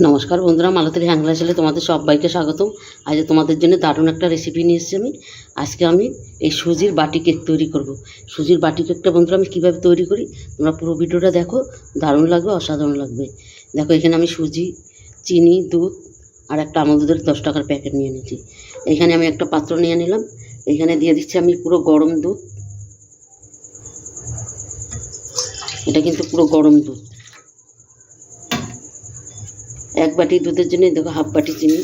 নমস্কার বন্ধুরা, মালতীর হ্যাংলা ছেলে তোমাদের সবাইকে স্বাগতম। আজ তোমাদের জন্য দারুণ একটা রেসিপি নিয়ে এসেছি। আজকে আমি এই সুজির বাটি কেক তৈরি করব। সুজির বাটি কেকটা বন্ধুরা আমি কীভাবে তৈরি করি তোমরা পুরো ভিডিওটা দেখো, দারুণ লাগবে, অসাধারণ লাগবে। দেখো এখানে আমি সুজি, চিনি, দুধ আর একটা আমুল দুধের 10 টাকার প্যাকেট নিয়ে নিয়েছি। এখানে আমি একটা পাত্র নিয়ে নিলাম, এখানে দিয়ে দিচ্ছি আমি পুরো গরম দুধ। এটা কিন্তু পুরো গরম দুধ। এক বাটি দুধের জন্য দেখো হাফ বাটি চিনি,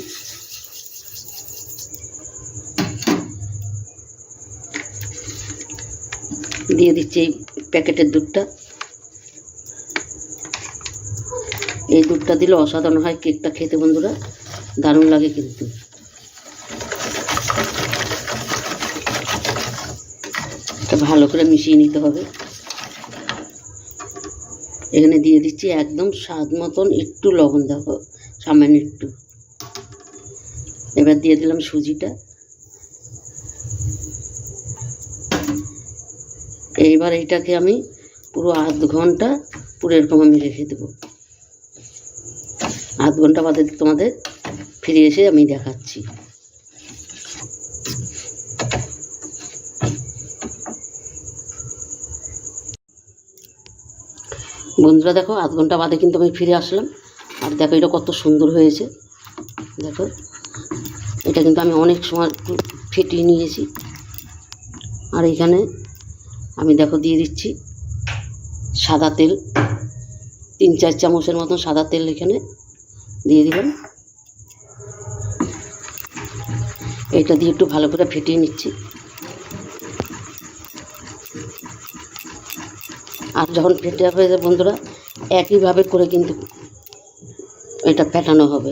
দিয়ে দিচ্ছি এই প্যাকেটের দুধটা। এই দুধটা দিলে অসাধারণ হয় কেকটা খেতে বন্ধুরা, দারুণ লাগে কিন্তু। এটা ভালো করে মিশিয়ে নিতে হবে। এখানে দিয়ে দিচ্ছি একদম স্বাদ মতন একটু লবণ, দেখো সামান্য একটু। এবার দিয়ে দিলাম সুজিটা। এইবার এইটাকে আমি পুরো আধ ঘন্টা পুরো এরকম আমি রেখে দেবো। আধ ঘন্টা বাদে তোমাদের ফিরে এসে আমি দেখাচ্ছি। বন্ধুরা দেখো আধ ঘন্টা বাদে কিন্তু আমি ফিরে আসলাম। আর দেখো এটা কত সুন্দর হয়েছে। দেখো এটা কিন্তু আমি অনেক সময় ফেটিয়ে নিয়েছি। আর এখানে আমি দেখো দিয়ে দিচ্ছি সাদা তেল, 3-4 চামচের মতন সাদা তেল এখানে দিয়ে দিলাম। এটা দিয়ে একটু ভালো করে ফেটিয়ে নিচ্ছি। আর যখন ফেটে হয়ে যায় বন্ধুরা, একইভাবে করে কিন্তু এটা ফেটানো হবে।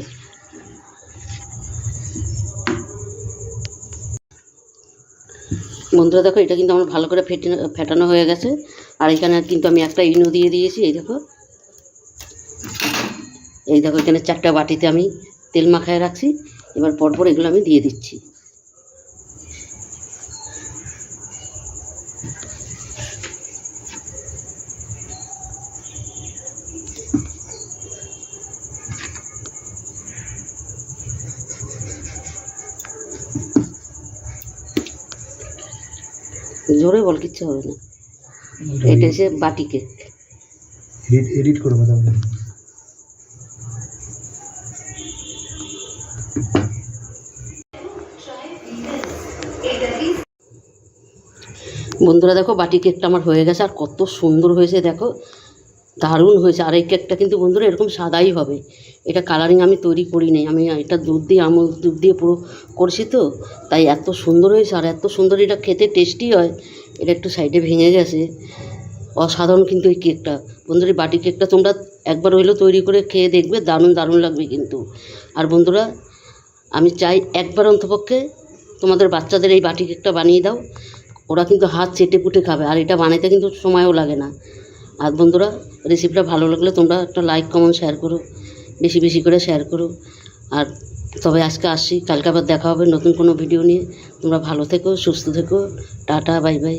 বন্ধুরা দেখো এটা কিন্তু আমার ভালো করে ফেটানো হয়ে গেছে। আর এখানে কিন্তু আমি একটা ইনো দিয়ে দিয়েছি। এই দেখো এখানে 4টা বাটিতে আমি তেল মাখায় রাখছি। এবার পরপর এগুলো আমি দিয়ে দিচ্ছি। জোরে বল, কিচ্ছু হবে না। এটা হচ্ছে বাটি কেক। এডিট করো কথা বলে। বন্ধুরা দেখো বাটি কেকটা আমার হয়ে গেছে। আর কত সুন্দর হয়েছে দেখো, দারুণ হয়েছে। আর এই কেকটা কিন্তু বন্ধুরা এরকম সাদাই হবে। এটা কালারিং আমি তৈরি করি নাই, আমি এটা দুধ দিয়ে আমুল দুধ দিয়ে পুরো করছি তো, তাই এত সুন্দর হয়েছে। আর এত সুন্দর, এটা খেতে টেস্টি হয়। এটা একটু সাইডে ভেঙে গেছে, অসাধারণ কিন্তু এই কেকটা। বন্ধুরা বাটি কেকটা তোমরা একবার হইলেও তৈরি করে খেয়ে দেখবে, দারুণ দারুণ লাগবে কিন্তু। আর বন্ধুরা আমি চাই একবার অন্তপক্ষে তোমাদের বাচ্চাদের এই বাটি কেকটা বানিয়ে দাও, ওরা কিন্তু হাত চেটে পুটে খাবে। আর এটা বানাইতে কিন্তু সময়ও লাগে না। আর বন্ধুরা রেসিপিটা ভালো লাগলে তোমরা একটা লাইক কমেন্ট শেয়ার করো, বেশি বেশি করে শেয়ার করো। আর তবে আজকে আসছি, কালকে আবার দেখা হবে নতুন কোনো ভিডিও নিয়ে। তোমরা ভালো থেকো, সুস্থ থেকো, টাটা, বাই বাই।